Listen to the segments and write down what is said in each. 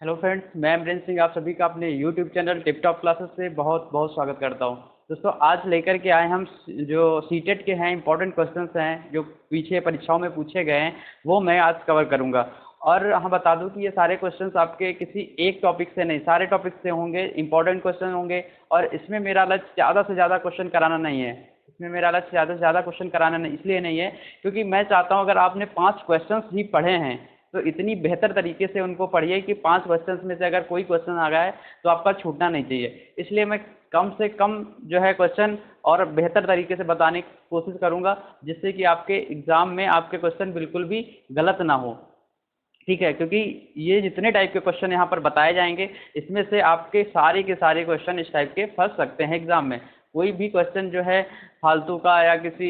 Hello friends, मैं अमरेंद्र सिंह आप सभी का अपने YouTube channel tip top classes से बहुत बहुत स्वागत करता हूं। दोस्तों, आज लेकर के आए हम जो सीटेट के हैं इंपॉर्टेंट क्वेश्चंस हैं जो पीछे परीक्षाओं में पूछे गए हैं, वो मैं आज कवर करूंगा। और हम बता दूं कि ये सारे क्वेश्चंस आपके किसी एक टॉपिक से नहीं, सारे टॉपिक से होंगे, इंपॉर्टेंट क्वेश्चन होंगे। और इसमें मेरा लक्ष्य ज़्यादा से ज़्यादा क्वेश्चन कराना नहीं है। इसमें मेरा लक्ष्य ज़्यादा से ज़्यादा क्वेश्चन कराना नहीं इसलिए नहीं है क्योंकि मैं चाहता हूँ अगर आपने 5 क्वेश्चंस ही पढ़े हैं तो इतनी बेहतर तरीके से उनको पढ़िए कि 5 क्वेश्चंस में से अगर कोई क्वेश्चन आ गया है तो आपका छूटना नहीं चाहिए। इसलिए मैं कम से कम जो है क्वेश्चन और बेहतर तरीके से बताने की कोशिश करूंगा, जिससे कि आपके एग्जाम में आपके क्वेश्चन बिल्कुल भी गलत ना हो। ठीक है, क्योंकि ये जितने टाइप के क्वेश्चन यहाँ पर बताए जाएंगे इसमें से आपके के सारे क्वेश्चन इस टाइप के फंस सकते हैं एग्जाम में। कोई भी क्वेश्चन जो है फालतू का या किसी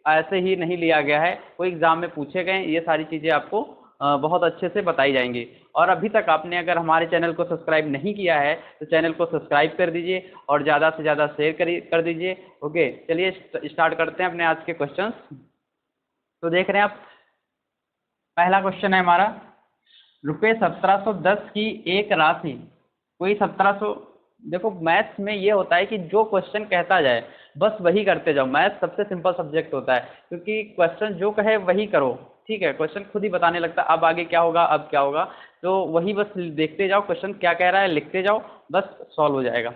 ऐसे ही नहीं लिया गया है, कोई एग्जाम में पूछे गए, ये सारी चीज़ें आपको बहुत अच्छे से बताई जाएंगी। और अभी तक आपने अगर हमारे चैनल को सब्सक्राइब नहीं किया है तो चैनल को सब्सक्राइब कर दीजिए और ज़्यादा से ज़्यादा शेयर कर दीजिए। ओके, चलिए स्टार्ट करते हैं अपने आज के क्वेश्चंस। तो देख रहे हैं आप, पहला क्वेश्चन है हमारा, रुपये 1710 की एक राशि। कोई 1700, देखो मैथ्स में ये होता है कि जो क्वेश्चन कहता जाए बस वही करते जाओ। मैथ्स सबसे सिंपल सब्जेक्ट होता है क्योंकि क्वेश्चन जो कहे वही करो। ठीक है, क्वेश्चन खुद ही बताने लगता है अब आगे क्या होगा, अब क्या होगा, तो वही बस देखते जाओ, क्वेश्चन क्या कह रहा है लिखते जाओ, बस सॉल्व हो जाएगा।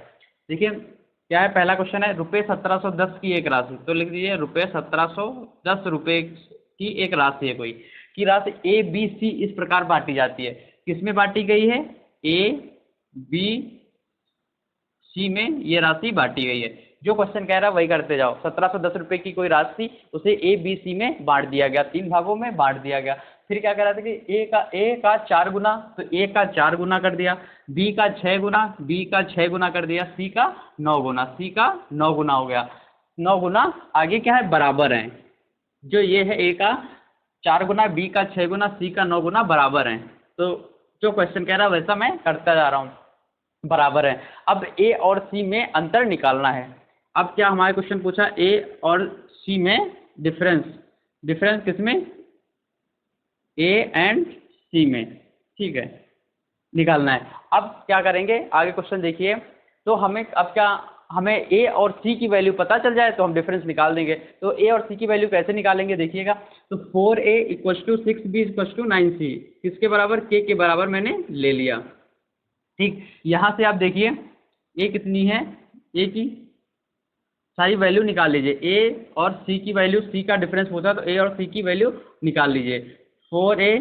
देखिए क्या है, पहला क्वेश्चन है रुपये 1710 की एक राशि। तो लिख दीजिए रुपये 1710 रुपये की एक राशि है कोई, की राशि ए बी सी इस प्रकार बांटी जाती है। किसमें बांटी गई है? ए बी सी में ये राशि बांटी गई है। जो क्वेश्चन कह रहा है वही करते जाओ। 1710 रुपये की कोई राशि, उसे ए बी सी में बांट दिया गया, 3 भागों में बांट दिया गया। फिर क्या कह रहा था कि ए का 4 गुना, तो ए का 4 गुना कर दिया, बी का 6 गुना, बी का 6 गुना कर दिया, सी का 9 गुना, सी का 9 गुना हो गया। 9 गुना आगे क्या है, बराबर है। जो ये है ए का 4 गुना, बी का 6 गुना, सी का 9 गुना बराबर है। तो जो क्वेश्चन कह रहा है वैसा मैं करता जा रहा हूँ, बराबर है। अब ए और सी में अंतर निकालना है। अब क्या हमारे क्वेश्चन पूछा, ए और सी में डिफरेंस, डिफरेंस किसमें? ए एंड सी में। ठीक है, निकालना है। अब क्या करेंगे, आगे क्वेश्चन देखिए। तो हमें अब क्या, हमें ए और सी की वैल्यू पता चल जाए तो हम डिफरेंस निकाल देंगे। तो ए और सी की वैल्यू कैसे निकालेंगे देखिएगा। तो 4a = 6b = 9c, किसके बराबर? के बराबर मैंने ले लिया। ठीक, यहाँ से आप देखिए ए कितनी है, ए की सारी वैल्यू निकाल लीजिए। ए और सी की वैल्यू, सी का डिफरेंस पूछा है तो ए और सी की वैल्यू निकाल लीजिए। 4a,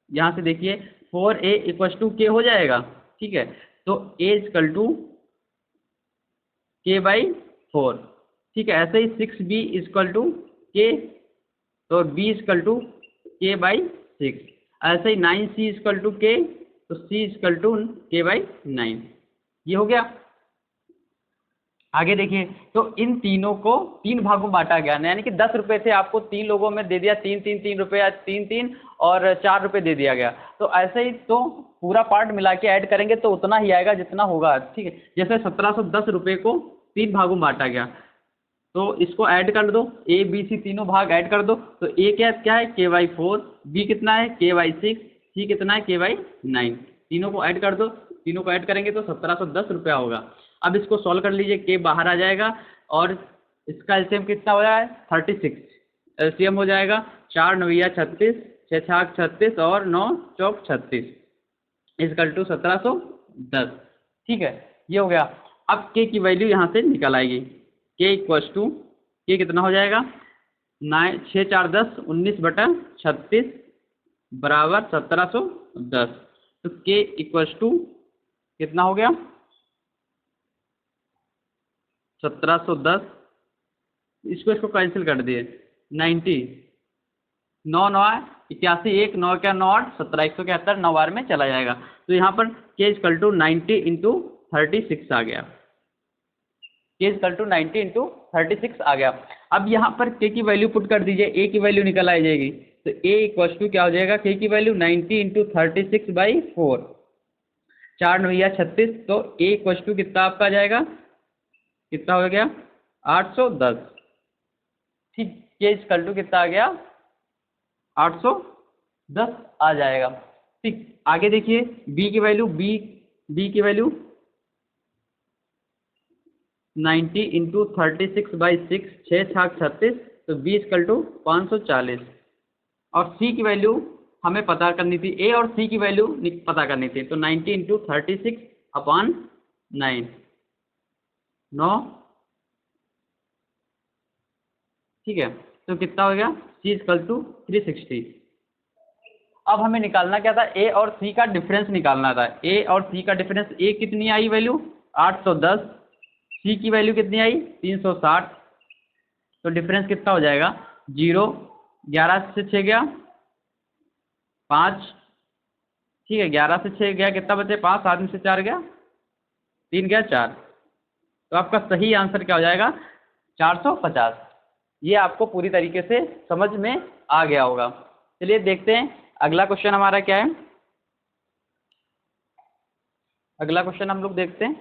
यहाँ से देखिए 4a = के हो जाएगा। ठीक है, तो a = k/4। ठीक है, ऐसे ही 6b = k, तो b = k/6। ऐसे ही 9c = k, तो c = k/9। ये हो गया। आगे देखिए, तो इन तीनों को 3 भागों में बांटा गया, यानी कि 10 रुपये थे, आपको 3 लोगों में दे दिया, 3 रुपये, 3 और 4 रुपये दे दिया गया। तो ऐसे ही तो पूरा पार्ट मिला के ऐड करेंगे तो उतना ही आएगा जितना होगा। ठीक है, जैसे 1710 रुपये को 3 भागों में बांटा गया, तो इसको ऐड कर दो, ए बी सी तीनों भाग ऐड कर दो। तो ए क्या है, k/4, बी कितना है, k/6, सी कितना है, k/9। तीनों को ऐड कर दो, तीनों को ऐड करेंगे तो 1710 रुपया होगा। अब इसको सॉल्व कर लीजिए, के बाहर आ जाएगा और इसका एलसीएम कितना हो जाए, 36 एलसीएम हो जाएगा। 4 9 36, 6 6 36 और 9 4 36 = 1710। ठीक है, ये हो गया। अब के की वैल्यू यहाँ से निकल आएगी। के कितना हो जाएगा, 6 4 10 19/36 बराबर 1710। तो के कितना हो गया, 1710। इसको कैंसिल कर दिए, 90, 9 9 81, 1 9 क्या 9 8 17, 171, 9 बार में चला जाएगा। तो यहाँ पर के = 90 × 36 आ गया, के = 90 × 36 आ गया। अब यहाँ पर के की वैल्यू पुट कर दीजिए, ए की वैल्यू निकल आ जाएगी। तो ए = क्या हो जाएगा, के की वैल्यू 90 × 36/4, 4 9 36, तो ए = कितना आपका आ जाएगा, कितना हो गया, 810। ठीक, के = कितना आ गया, 810 आ जाएगा। ठीक, आगे देखिए बी की वैल्यू, बी की वैल्यू 90 इंटू 36/6, 6×6 = 36, तो बी इक्वल टू 540। और सी की वैल्यू हमें पता करनी थी, ए और सी की वैल्यू पता करनी थी, तो 90 इंटू 36/9, 9, ठीक है, तो कितना हो गया, सी इक्वल टू 360। अब हमें निकालना क्या था, ए और सी का डिफरेंस निकालना था। ए और सी का डिफरेंस, ए कितनी आई वैल्यू 810, सी की वैल्यू कितनी आई 360, तो डिफरेंस कितना हो जाएगा 0, 11 से 6 गया 5, ठीक है, 11 से 6 गया, कितना बचे 5, 7 में से 4 गया 3 गया 4, तो आपका सही आंसर क्या हो जाएगा 450। ये आपको पूरी तरीके से समझ में आ गया होगा। चलिए देखते हैं अगला क्वेश्चन हमारा क्या है। अगला क्वेश्चन हम लोग देखते हैं।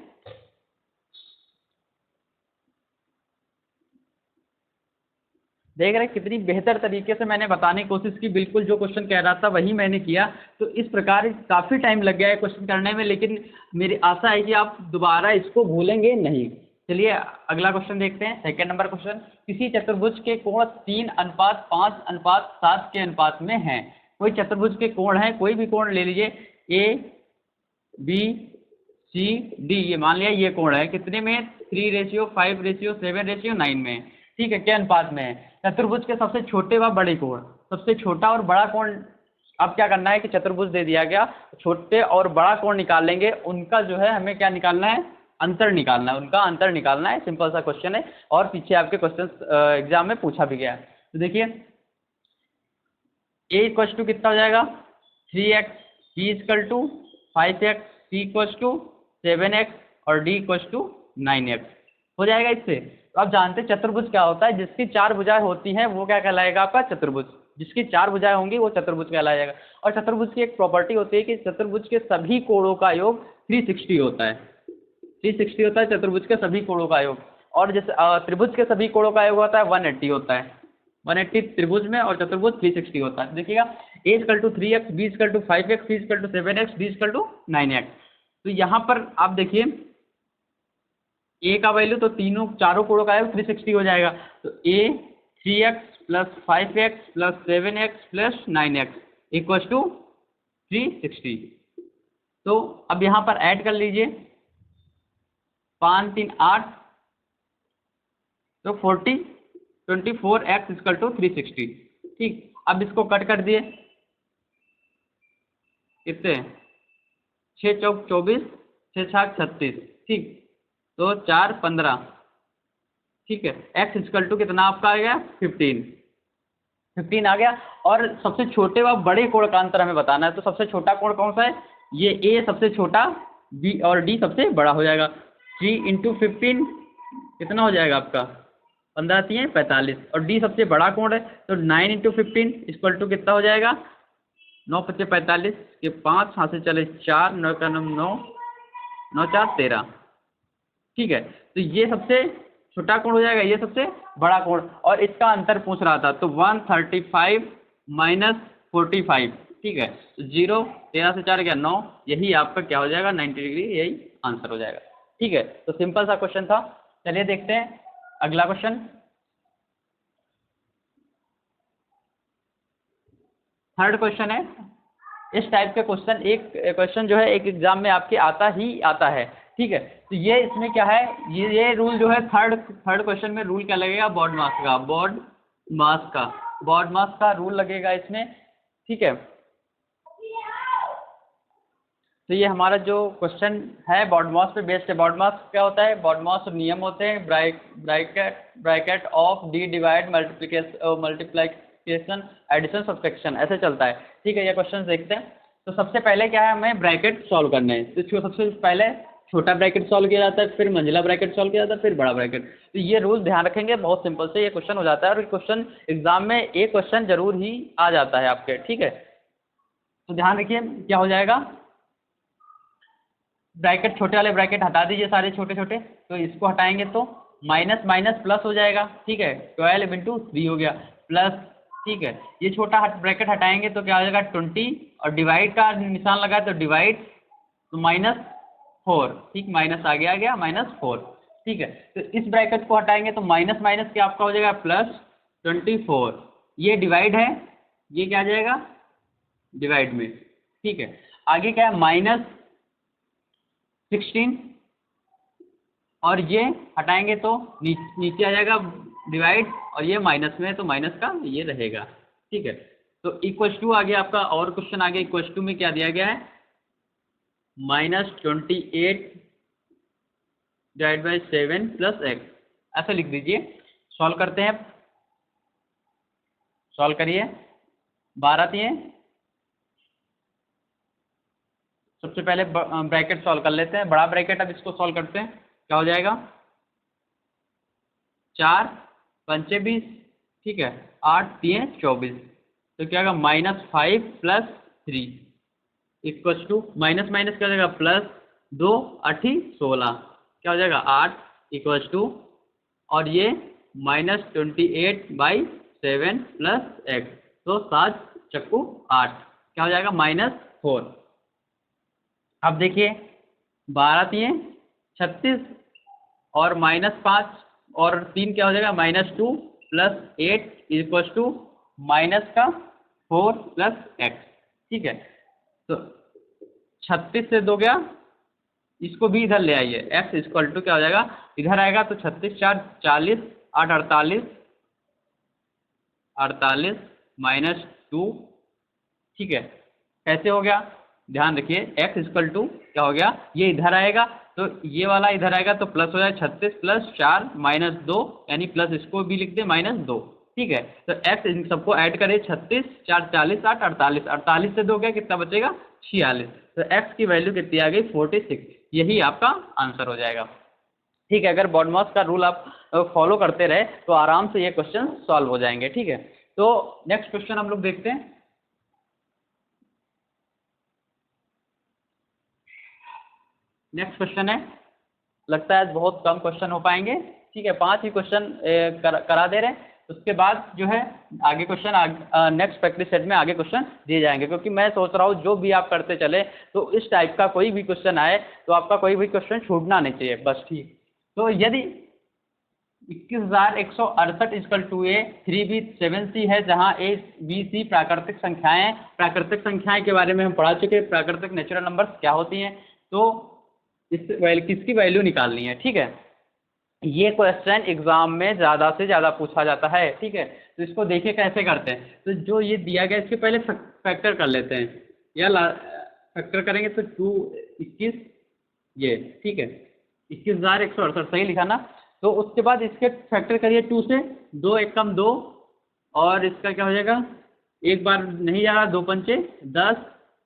देख रहे हैं कितनी बेहतर तरीके से मैंने बताने की कोशिश की, बिल्कुल जो क्वेश्चन कह रहा था वही मैंने किया। तो इस प्रकार काफ़ी टाइम लग गया है क्वेश्चन करने में, लेकिन मेरी आशा है कि आप दोबारा इसको भूलेंगे नहीं। चलिए अगला क्वेश्चन देखते हैं, सेकंड नंबर क्वेश्चन। किसी चतुर्भुज के कोण 3:5:7 के अनुपात में हैं। कोई चतुर्भुज के कोण है, कोई भी कोण ले लीजिए, ए बी सी डी, ये मान लिया ये कोण है, कितने में 3:5:7:9 में, ठीक है, क्या अनुपात में है। चतुर्भुज के सबसे छोटे व बड़े कोण, सबसे छोटा और बड़ा कोण, अब क्या करना है कि चतुर्भुज दे दिया गया, छोटे और बड़ा कोण निकाल लेंगे, उनका जो है हमें क्या निकालना है, अंतर निकालना है, उनका अंतर निकालना है। सिंपल सा क्वेश्चन है और पीछे आपके क्वेश्चन एग्जाम में पूछा भी गया है। तो देखिए ए इक्वल टू कितना हो जाएगा 3x, B equal to 5x, C equal to 7x और डी इक्वल टू 9x हो जाएगा इससे। तो आप जानते हैं चतुर्भुज क्या होता है, जिसकी 4 भुजाएं होती हैं वो क्या कहलाएगा आपका चतुर्भुज, जिसकी 4 भुजाएं होंगी वो चतुर्भुज कहलाएगा। और चतुर्भुज की एक प्रॉपर्टी होती है कि चतुर्भुज के सभी कोणों का योग 360 होता है, 360 होता है चतुर्भुज के सभी कोणों का योग। और जैसे त्रिभुज के सभी कोणों का योग होता है 180 होता है, 180 त्रिभुज में, और चतुर्भुज 360 होता है। देखिएगा A equal to 3x, B equal to 5x, C equal to 7x, D equal to 9x। तो यहाँ पर आप देखिए ए का वैल्यू तो तीनों चारों कोणों का है 360 हो जाएगा, तो ए 3x plus 5x plus 7x plus 9x equal to 360। तो अब यहाँ पर ऐड कर लीजिए 5 3 8, तो 24x इक्वल टू 360, ठीक। अब इसको कट कर दिए, कितने 6 चौक 24, 6 छाक 36, ठीक, तो 4 15, ठीक है, x इक्वल टू कितना आपका आ गया 15 आ गया। और सबसे छोटे व बड़े कोण का अंतर हमें बताना है, तो सबसे छोटा कोण कौन सा है, ये a सबसे छोटा, b और d सबसे बड़ा हो जाएगा। 3 इंटू 15 कितना हो जाएगा आपका 15 3 45, और d सबसे बड़ा कोण है, तो 9 इंटू 15 इक्वल टू कितना हो जाएगा 9 5 45 के 5 हाथ से चले 4, 9 का 9, 9 4 13, ठीक है। तो ये सबसे छोटा कोण हो जाएगा, ये सबसे बड़ा कोण, और इसका अंतर पूछ रहा था, तो 135 माइनस 45, ठीक है, तो 0, 13 से 4 गया 9, यही आपका क्या हो जाएगा 90 डिग्री, यही आंसर हो जाएगा, ठीक है। तो सिंपल सा क्वेश्चन था। चलिए देखते हैं अगला क्वेश्चन। थर्ड क्वेश्चन है, इस टाइप के क्वेश्चन, एक क्वेश्चन जो है एक एग्जाम में आपके आता ही आता है, ठीक है। तो ये इसमें क्या है, ये रूल जो है थर्ड क्वेश्चन में रूल क्या लगेगा, बॉड मास का रूल लगेगा इसमें, ठीक है। तो ये हमारा जो क्वेश्चन है बॉड मास पे बेस्ड है। बॉड मास क्या होता है, बॉड मास नियम होते हैं, bracket of D divide multiplication addition subtraction, ऐसे चलता है, ठीक है। ये क्वेश्चन देखते हैं। तो सबसे पहले क्या है, हमें ब्रैकेट सॉल्व करने हैं। तो सबसे पहले छोटा ब्रैकेट सॉल्व किया जाता है, फिर मंझला ब्रैकेट सॉल्व किया जाता है, फिर बड़ा ब्रैकेट। तो ये रूल ध्यान रखेंगे, बहुत सिंपल से ये क्वेश्चन हो जाता है, और क्वेश्चन एग्जाम में एक क्वेश्चन जरूर ही आ जाता है आपके, ठीक है। तो ध्यान रखिए क्या हो जाएगा, ब्रैकेट छोटे वाले ब्रैकेट हटा दीजिए सारे छोटे छोटे, तो इसको हटाएंगे तो माइनस माइनस प्लस हो जाएगा, ठीक है, 12 इंटू 3 हो गया प्लस, ठीक है। ये छोटा ब्रैकेट हटाएंगे तो क्या हो जाएगा 20 और डिवाइड का निशान लगाए तो डिवाइड, तो -4, ठीक, माइनस आगे आ गया -4, ठीक है। तो इस ब्रैकेट को हटाएंगे तो माइनस माइनस के आपका हो जाएगा +24, ये डिवाइड है, ये क्या आ जाएगा डिवाइड में, ठीक है। आगे क्या है -16, और ये हटाएंगे तो नीचे आ जाएगा डिवाइड, और ये माइनस में है तो माइनस का ये रहेगा, ठीक है। तो इक्वल टू आ गया आपका, और क्वेश्चन आगे इक्वल टू में क्या दिया गया है, -28 डिवाइड बाई 7 + x, ऐसा लिख दीजिए। सॉल्व करते हैं, सॉल्व करिए। 12 दिए, सबसे पहले ब्रैकेट सॉल्व कर लेते हैं, बड़ा ब्रैकेट, अब इसको सॉल्व करते हैं, क्या हो जाएगा 4 पंचे 20, ठीक है, 8 3 24, तो क्या होगा -5 + 3 इक्वल टू माइनस माइनस क्या हो जाएगा +2 8 16, क्या हो जाएगा 8 इक्वल टू, और ये -28/7 + x, तो 7 चक्कू 8, क्या हो जाएगा -4। अब देखिए 12 3 36, और -5 और 3 क्या हो जाएगा -2 + 8 इक्वल टू -4 + x, ठीक है। तो 36 से 2 गया, इसको भी इधर ले आइए, x इक्वल टू क्या हो जाएगा, इधर आएगा तो 36 4 40, 8 48 48 -2, ठीक है। कैसे हो गया, ध्यान रखिए, x इक्वल टू क्या हो गया, ये इधर आएगा तो ये वाला इधर आएगा तो प्लस हो जाए 36 + 4 -2, यानी प्लस इसको भी लिख दे -2, ठीक है। तो x इन सबको ऐड करें, 36 4 40 8 48, 48 से 2 गया, कितना बचेगा 46, तो x की वैल्यू कितनी आ गई 46, यही आपका आंसर हो जाएगा, ठीक है। अगर बॉडमॉस का रूल आप फॉलो करते रहे तो आराम से ये क्वेश्चन सॉल्व हो जाएंगे, ठीक है। तो नेक्स्ट क्वेश्चन हम लोग देखते हैं। नेक्स्ट क्वेश्चन है, लगता है बहुत कम क्वेश्चन हो पाएंगे, ठीक है, 5 ही क्वेश्चन करा दे रहे हैं, उसके बाद जो है आगे क्वेश्चन नेक्स्ट प्रैक्टिस सेट में आगे क्वेश्चन दिए जाएंगे, क्योंकि मैं सोच रहा हूँ जो भी आप करते चले तो इस टाइप का कोई भी क्वेश्चन आए तो आपका कोई भी क्वेश्चन छूटना नहीं चाहिए बस, ठीक। तो यदि 21,168 equal to A 3b 7c है, जहाँ a b c प्राकृतिक संख्याएं, प्राकृतिक संख्याएं के बारे में हम पढ़ा चुके हैं, प्राकृतिक नेचुरल नंबर्स क्या होती हैं, तो किसकी वैल्यू निकालनी है, ठीक है। ये क्वेश्चन एग्जाम में ज़्यादा से ज़्यादा पूछा जाता है, ठीक है। तो इसको देखिए कैसे करते हैं, तो जो ये दिया गया इसके पहले फैक्टर कर लेते हैं, या फैक्टर करेंगे तो 2 21 ये, ठीक है, 21,168 सही लिखा ना। तो उसके बाद इसके फैक्टर करिए 2 से, 2 1 कम 2, और इसका क्या हो जाएगा, एक बार नहीं जा रहा, 2 पंचे 10,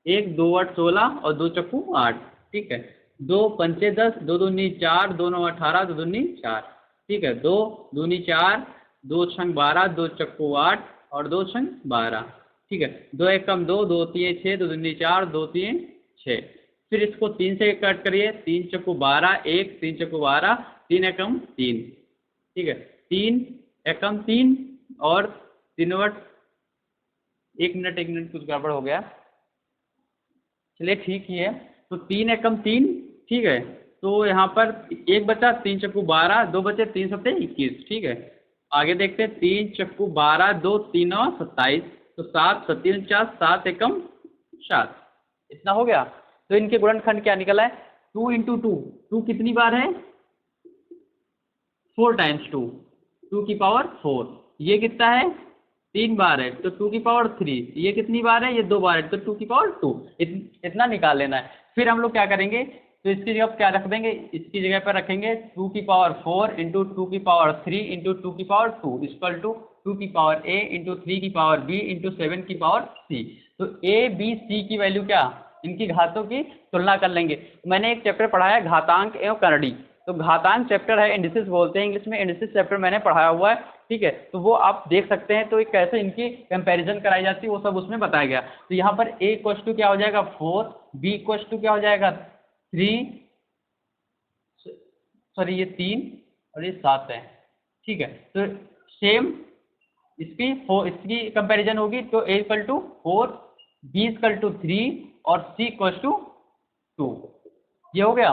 1 2 8 16 और 2 चक्कू 8, ठीक है, 2 पंचे 10, 2 दूनी 4, 2 9 18, 2 दूनी 4, ठीक है, 2 दूनी 4, 2 छंग 12, 2 चक्कू 8 और 2 छंग 12, ठीक है, 2 1 कम 2, 2 3 6, 2 दूनी 4, 2 3 6, फिर इसको 3 से कट करिए, 3 चक्कू 12, 1 3 चक्कू 12, 3 एकम 3, ठीक है, 3 एकम 3 और 3 वट, 1 मिनट कुछ गड़बड़ हो गया, चलिए ठीक ही है। तो 3 एकम 3, ठीक है, तो यहाँ पर 1 बचा, 3 चक्कू 12, 2 बचे, 3 सत्ते 21, ठीक है। आगे देखते हैं, 3 चक्कू 12, 2 3 9 27, तो 7 7 49, 7 एकम 7, इतना हो गया। तो इनके गुणनखंड क्या निकला है, 2 × 2, 2 कितनी बार है 4 टाइम्स 2, 2 की पावर 4, ये कितना है 3 बार है तो 2 की पावर 3, ये कितनी बार है, ये 2 बार है तो 2 की पावर 2, इतना निकाल लेना है। फिर हम लोग क्या करेंगे, तो इसकी जगह क्या रख देंगे, इसकी जगह पर रखेंगे 2 की पावर 4 × 2 की पावर 3 × 2 की पावर 2 इक्वल टू 2 की पावर a × 3 की पावर b × 7 की पावर c। तो a b c की वैल्यू क्या, इनकी घातों की तुलना कर लेंगे। मैंने एक चैप्टर पढ़ाया घातांक एवं करड़ी, तो घातांक चैप्टर है, इंडिसेस बोलते हैं इंग्लिश में, इंडिसेस चैप्टर मैंने पढ़ाया हुआ है, ठीक है। तो वो आप देख सकते हैं, तो एक कैसे इनकी कंपैरिजन कराई जाती है वो सब उसमें बताया गया। तो यहाँ पर a इक्वल टू क्या हो जाएगा 4, b इक्वल टू क्या हो जाएगा 3, सॉरी ये 3 और ये 7 है, ठीक है। तो सेम इसकी कंपैरिजन होगी, तो a equal to 4, b equal to 3 और c इक्वल टू 2। ये हो गया,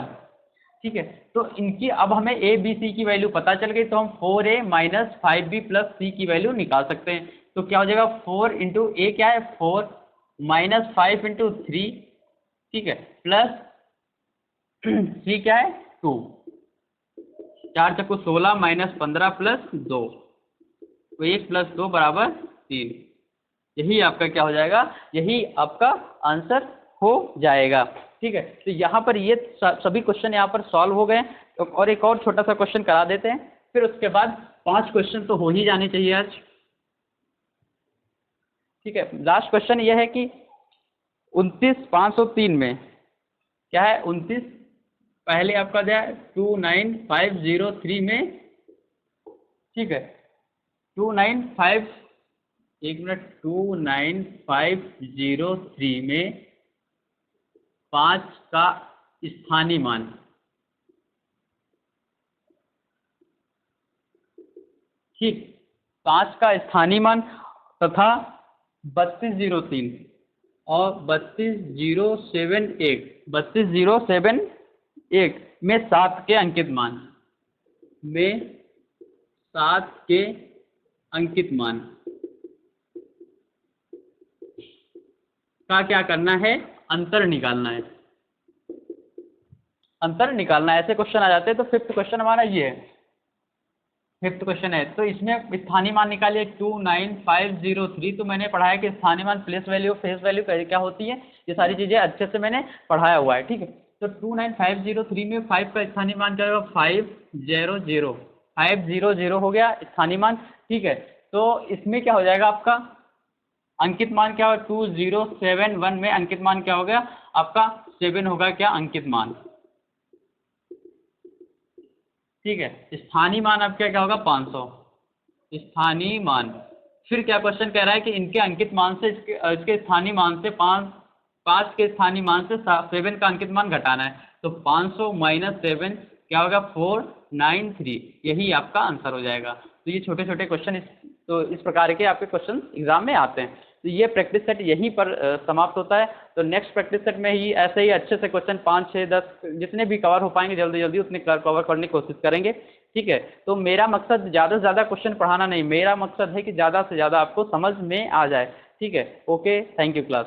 ठीक है। तो इनकी अब हमें a b c की वैल्यू पता चल गई, तो हम 4a minus 5b plus c की वैल्यू निकाल सकते हैं। तो क्या हो जाएगा, 4 इंटू ए क्या है 4 माइनस 5 इंटू 3, ठीक है, प्लस c क्या है 2, 4 चक्कू 16 माइनस 15 प्लस 2, तो 1 प्लस 2 बराबर 3। यही आपका क्या हो जाएगा, यही आपका आंसर हो जाएगा, ठीक है। तो यहाँ पर ये सभी क्वेश्चन यहाँ पर सॉल्व हो गए। तो और एक और छोटा सा क्वेश्चन करा देते हैं, फिर उसके बाद 5 क्वेश्चन तो हो ही जाने चाहिए आज, ठीक है। लास्ट क्वेश्चन ये है कि 29,503 में क्या है, 29 पहले आपका दिया 29,503 में, ठीक है, 295 एक मिनट 29503 में 5 का स्थानीय मान, ठीक, 5 का स्थानीय मान तथा 3203 और 32,071 में 7 के अंकित मान, में 7 के अंकित मान का क्या करना है, अंतर निकालना है, अंतर निकालना है। ऐसे क्वेश्चन आ जाते हैं। तो 5th क्वेश्चन हमारा ये है, 5th क्वेश्चन है। तो इसमें स्थानीय मान निकालिए 29503। तो मैंने पढ़ाया कि स्थानीय मान प्लेस वैल्यू फेस वैल्यू क्या होती है, ये सारी चीज़ें अच्छे से मैंने पढ़ाया हुआ है, ठीक है। तो 29503 में 5 का स्थानीय मान क्या होगा, 500 हो गया स्थानीय मान, ठीक है। तो इसमें क्या हो जाएगा आपका अंकित मान क्या होगा, 2071 में अंकित मान क्या हो गया आपका 7 होगा क्या अंकित मान, ठीक है। स्थानीय मान आपका क्या होगा 500 स्थानीय मान। फिर क्या क्वेश्चन कह रहा है कि इनके अंकित मान से इसके स्थानीय मान से 5 के स्थानीय मान से 7 का अंकित मान घटाना है। तो 500 माइनस 7 क्या होगा 493, यही आपका आंसर हो जाएगा। तो ये छोटे छोटे क्वेश्चन इस प्रकार के आपके क्वेश्चन एग्जाम में आते हैं। तो ये प्रैक्टिस सेट यहीं पर समाप्त होता है। तो नेक्स्ट प्रैक्टिस सेट में ही ऐसे ही अच्छे से क्वेश्चन 5, 6, 10 जितने भी कवर हो पाएंगे जल्दी जल्दी उतने कवर करने की कोशिश करेंगे, ठीक है। तो मेरा मकसद ज़्यादा से ज़्यादा क्वेश्चन पढ़ाना नहीं, मेरा मकसद है कि ज़्यादा से ज़्यादा आपको समझ में आ जाए, ठीक है। Okay, thank you class.